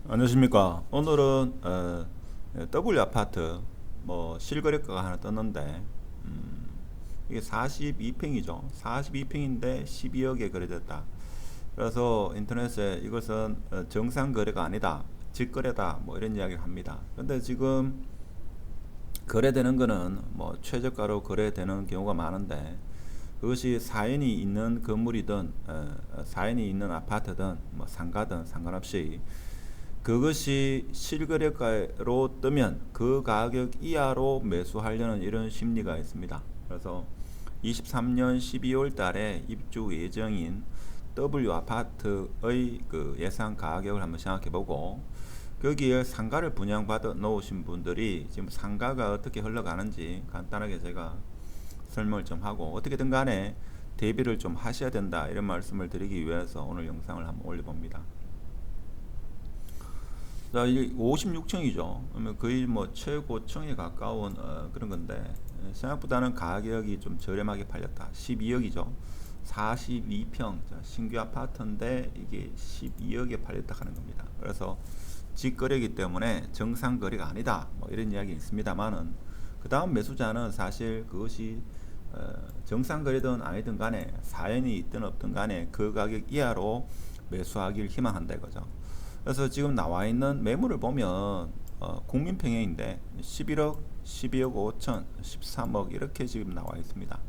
안녕하십니까. 오늘은 W 아파트 실거래가가 하나 떴는데 이게 42평이죠. 42평인데 12억에 거래됐다. 그래서 인터넷에 이것은 정상 거래가 아니다, 직거래다, 뭐 이런 이야기를 합니다. 근데 지금 거래되는 거는 뭐 최저가로 거래되는 경우가 많은데, 그것이 사연이 있는 건물이든 사연이 있는 아파트든 뭐 상가든 상관없이 그것이 실거래가로 뜨면 그 가격 이하로 매수하려는 이런 심리가 있습니다. 그래서 23년 12월 달에 입주 예정인 W 아파트의 그 예상 가격을 한번 생각해 보고, 거기에 상가를 분양받아 놓으신 분들이 지금 상가가 어떻게 흘러가는지 간단하게 제가 설명을 좀 하고, 어떻게든 간에 대비를 좀 하셔야 된다, 이런 말씀을 드리기 위해서 오늘 영상을 한번 올려봅니다. 자, 이게 56층이죠. 그러면 거의 뭐 최고층에 가까운 그런 건데, 생각보다는 가격이 좀 저렴하게 팔렸다. 12억이죠. 42평 신규 아파트인데 이게 12억에 팔렸다 하는 겁니다. 그래서 직거래이기 때문에 정상 거래가 아니다, 뭐 이런 이야기 있습니다만은, 그 다음 매수자는 사실 그것이 정상 거래든 아니든 간에 사연이 있든 없든 간에 그 가격 이하로 매수하길 희망한다 이거죠. 그래서 지금 나와 있는 매물을 보면 국민평형인데 11억, 12억 5천, 13억 이렇게 지금 나와 있습니다.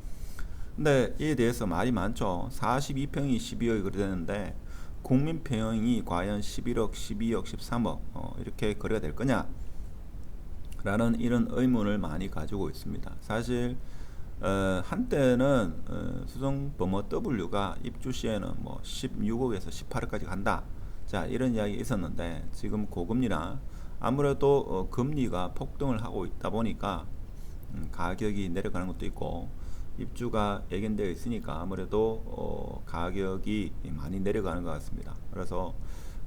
근데 이에 대해서 말이 많죠. 42평이 12억이 거래되는데 국민평형이 과연 11억, 12억, 13억 이렇게 거래가 될 거냐? 라는 이런 의문을 많이 가지고 있습니다. 사실 한때는 수성범어 W가 입주 시에는 뭐 16억에서 18억까지 간다, 자 이런 이야기 있었는데, 지금 고금리나 아무래도 금리가 폭등을 하고 있다 보니까 가격이 내려가는 것도 있고, 입주가 예견되어 있으니까 아무래도 가격이 많이 내려가는 것 같습니다. 그래서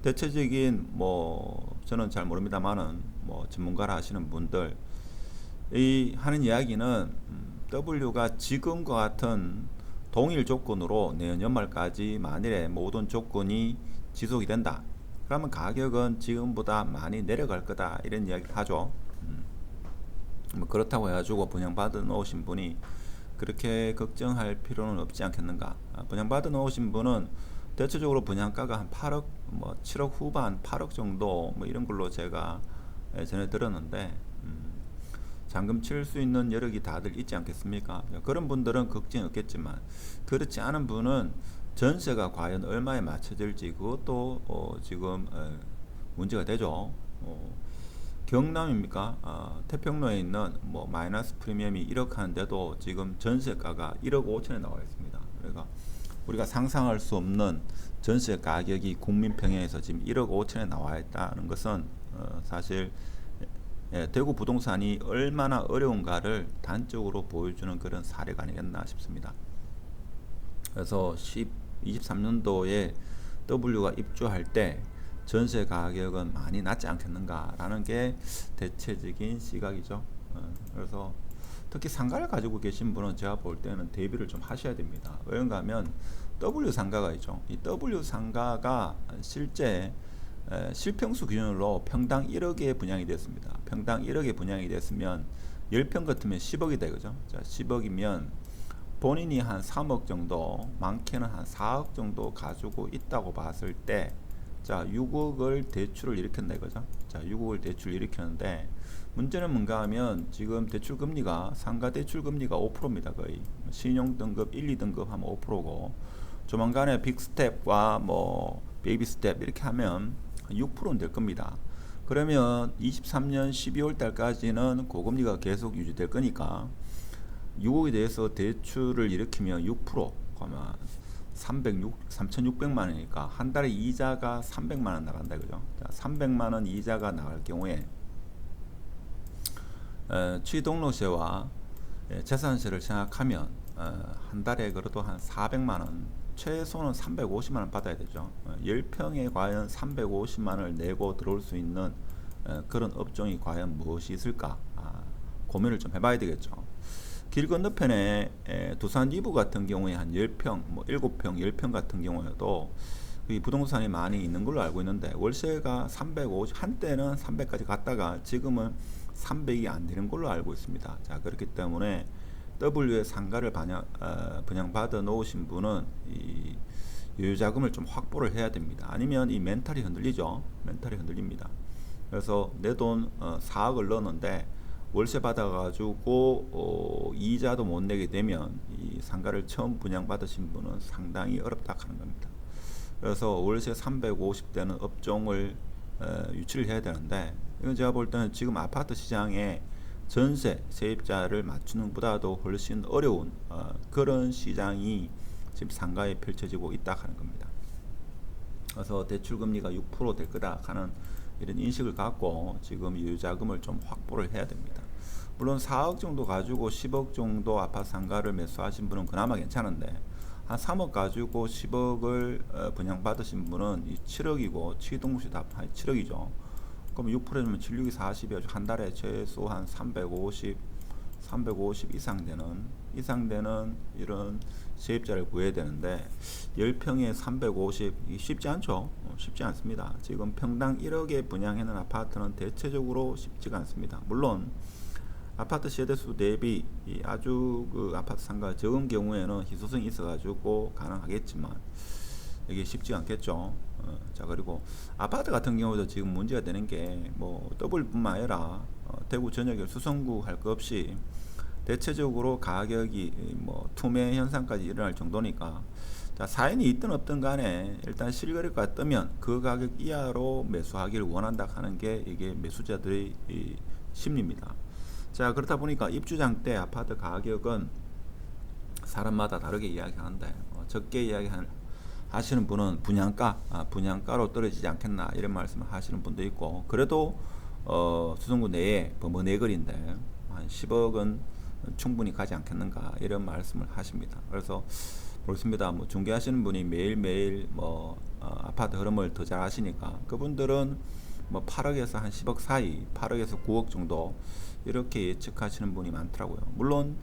대체적인 뭐 저는 잘 모릅니다만은 뭐 전문가라 하시는 분들 이 하는 이야기는 W가 지금과 같은 동일 조건으로 내년 연말까지 만일에 모든 조건이 지속이 된다, 그러면 가격은 지금보다 많이 내려갈 거다, 이런 이야기를 하죠. 뭐 그렇다고 해가지고 분양받아 놓으신 분이 그렇게 걱정할 필요는 없지 않겠는가. 분양받아 놓으신 분은 대체적으로 분양가가 한 8억, 뭐 7억 후반, 8억 정도 뭐 이런 걸로 제가 전에 들었는데, 잔금 칠 수 있는 여력이 다들 있지 않겠습니까? 그런 분들은 걱정이 없겠지만, 그렇지 않은 분은 전세가 과연 얼마에 맞춰질지 그것도 지금 문제가 되죠. 경남입니까? 태평로에 있는 뭐 마이너스 프리미엄이 1억 하는데도 지금 전세가가 1억 5천에 나와 있습니다. 그러니까 우리가 상상할 수 없는 전세 가격이 국민평형에서 지금 1억 5천에 나와 있다는 것은 사실 대구 부동산이 얼마나 어려운가를 단적으로 보여주는 그런 사례가 아니겠나 싶습니다. 그래서 23년도에 W가 입주할 때 전세 가격은 많이 낮지 않겠는가라는 게 대체적인 시각이죠. 그래서 특히 상가를 가지고 계신 분은 제가 볼 때는 대비를 좀 하셔야 됩니다. 왜냐하면 하면 W 상가가 있죠. 이 W 상가가 실제 실평수 기준으로 평당 1억에 분양이 됐습니다. 평당 1억에 분양이 됐으면 10평 같으면 10억이다 이거죠. 자, 10억이면 본인이 한 3억 정도, 많게는 한 4억 정도 가지고 있다고 봤을 때, 자 6억을 대출을 일으켰다 이거죠. 자 6억을 대출 일으켰는데, 문제는 뭔가 하면 지금 대출 금리가 상가 대출 금리가 5%입니다. 거의 신용 등급 1, 2등급 하면 5%고, 조만간에 빅스텝과 뭐 베이비 스텝 이렇게 하면 6%는 될 겁니다. 그러면 23년 12월 달까지는 고금리가 계속 유지될 거니까 6억에 대해서 대출을 일으키면 6%, 그러면 3,600만 원이니까 한 달에 이자가 300만 원 나간다 그죠? 300만 원 이자가 나갈 경우에 취등록세와 재산세를 생각하면 한 달에 그래도 한 400만 원, 최소는 350만 원 받아야 되죠. 10평에 과연 350만 원을 내고 들어올 수 있는 그런 업종이 과연 무엇이 있을까? 고민을 좀 해봐야 되겠죠. 길 건너편에 두산 이브 같은 경우에 한 10평, 뭐 7평, 10평 같은 경우에도 이 부동산이 많이 있는 걸로 알고 있는데 월세가 350 한때는 300까지 갔다가 지금은 300이 안 되는 걸로 알고 있습니다. 자, 그렇기 때문에 W의 상가를 분양받아 놓으신 분은 이 여유자금을 좀 확보를 해야 됩니다. 아니면 이 멘탈이 흔들리죠. 멘탈이 흔들립니다. 그래서 내 돈 4억을 넣었는데 월세 받아가지고 이자도 못 내게 되면 이 상가를 처음 분양받으신 분은 상당히 어렵다 하는 겁니다. 그래서 월세 350대는 업종을 유치를 해야 되는데, 이건 제가 볼 때는 지금 아파트 시장에 전세 세입자를 맞추는 것보다도 훨씬 어려운 그런 시장이 지금 상가에 펼쳐지고 있다 하는 겁니다. 그래서 대출금리가 6% 될 거다 하는 이런 인식을 갖고 지금 유자금을 좀 확보를 해야 됩니다. 물론 4억 정도 가지고 10억 정도 아파트 상가를 매수하신 분은 그나마 괜찮은데, 한 3억 가지고 10억을 분양받으신 분은 이 7억이고 취동시 다 7억이죠. 그럼 6%면 7, 6이 40이어서 한 달에 최소 한 350 이상 되는 이런 세입자를 구해야 되는데 10평에 350 쉽지 않죠. 쉽지 않습니다. 지금 평당 1억에 분양하는 아파트는 대체적으로 쉽지가 않습니다. 물론 아파트 세대수 대비 아주 그 아파트 상가가 적은 경우에는 희소성이 있어가지고 가능하겠지만 이게 쉽지 않겠죠. 자, 그리고 아파트 같은 경우도 지금 문제가 되는 게 뭐 W뿐만 아니라 대구 전역에 수성구 할 것 없이 대체적으로 가격이 뭐 투매 현상까지 일어날 정도니까, 자, 사연이 있든 없든 간에 일단 실거래가 뜨면 그 가격 이하로 매수하기를 원한다 하는 게 이게 매수자들의 심리입니다. 자, 그렇다 보니까 입주장 때 아파트 가격은 사람마다 다르게 이야기하는데 적게 하시는 분은 분양가로 떨어지지 않겠나 이런 말씀을 하시는 분도 있고, 그래도 수성구 내에 뭐 내거리인데 한 10억은 충분히 가지 않겠는가 이런 말씀을 하십니다. 그래서 그렇습니다. 뭐 중개하시는 분이 매일매일 아파트 흐름을 더 잘 아시니까 그분들은 뭐 8억에서 한 10억 사이, 8억에서 9억 정도 이렇게 예측하시는 분이 많더라고요. 물론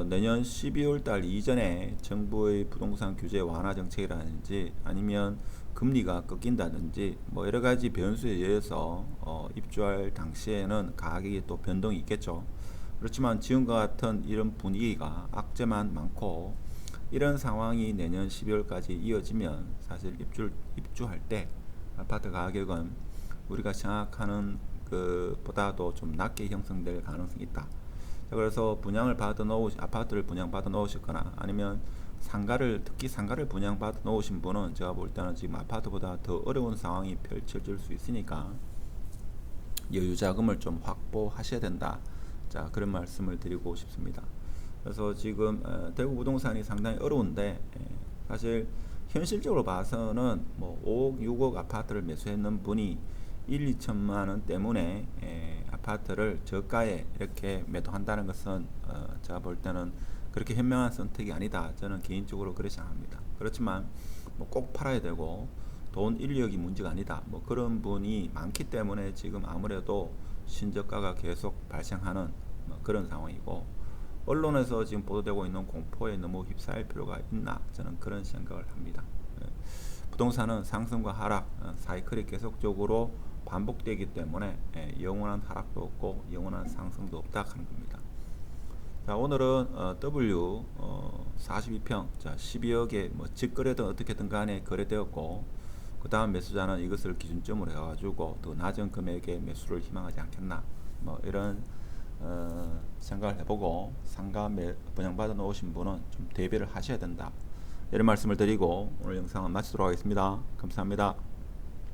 내년 12월 달 이전에 정부의 부동산 규제 완화 정책이라든지 아니면 금리가 꺾인다든지 뭐 여러 가지 변수에 의해서 입주할 당시에는 가격이 또 변동이 있겠죠. 그렇지만 지금과 같은 이런 분위기가 악재만 많고 이런 상황이 내년 12월까지 이어지면 사실 입주할 때 아파트 가격은 우리가 생각하는 보다도 좀 낮게 형성될 가능성이 있다. 그래서 아파트를 분양받아 놓으시거나 아니면 특히 상가를 분양받아 놓으신 분은 제가 볼 때는 지금 아파트보다 더 어려운 상황이 펼쳐질 수 있으니까 여유자금을 좀 확보하셔야 된다. 자, 그런 말씀을 드리고 싶습니다. 그래서 지금 대구 부동산이 상당히 어려운데 사실 현실적으로 봐서는 뭐 5억, 6억 아파트를 매수했는 분이 1, 2천만 원 때문에 아파트를 저가에 이렇게 매도한다는 것은 제가 볼 때는 그렇게 현명한 선택이 아니다. 저는 개인적으로 그렇지 생각합니다. 그렇지만 뭐 꼭 팔아야 되고 돈 1, 2억이 문제가 아니다. 뭐 그런 분이 많기 때문에 지금 아무래도 신저가가 계속 발생하는 그런 상황이고, 언론에서 지금 보도되고 있는 공포에 너무 휩싸일 필요가 있나, 저는 그런 생각을 합니다. 부동산은 상승과 하락 사이클이 계속적으로 반복되기 때문에 영원한 하락도 없고 영원한 상승도 없다 하는 겁니다. 자, 오늘은 W 42평 12억에 뭐 직거래든 어떻게든 간에 거래되었고, 그 다음 매수자는 이것을 기준점으로 해가지고 더 낮은 금액의 매수를 희망하지 않겠나, 뭐 이런 생각을 해보고 상가 분양받아 놓으신 분은 좀 대비를 하셔야 된다, 이런 말씀을 드리고 오늘 영상은 마치도록 하겠습니다. 감사합니다.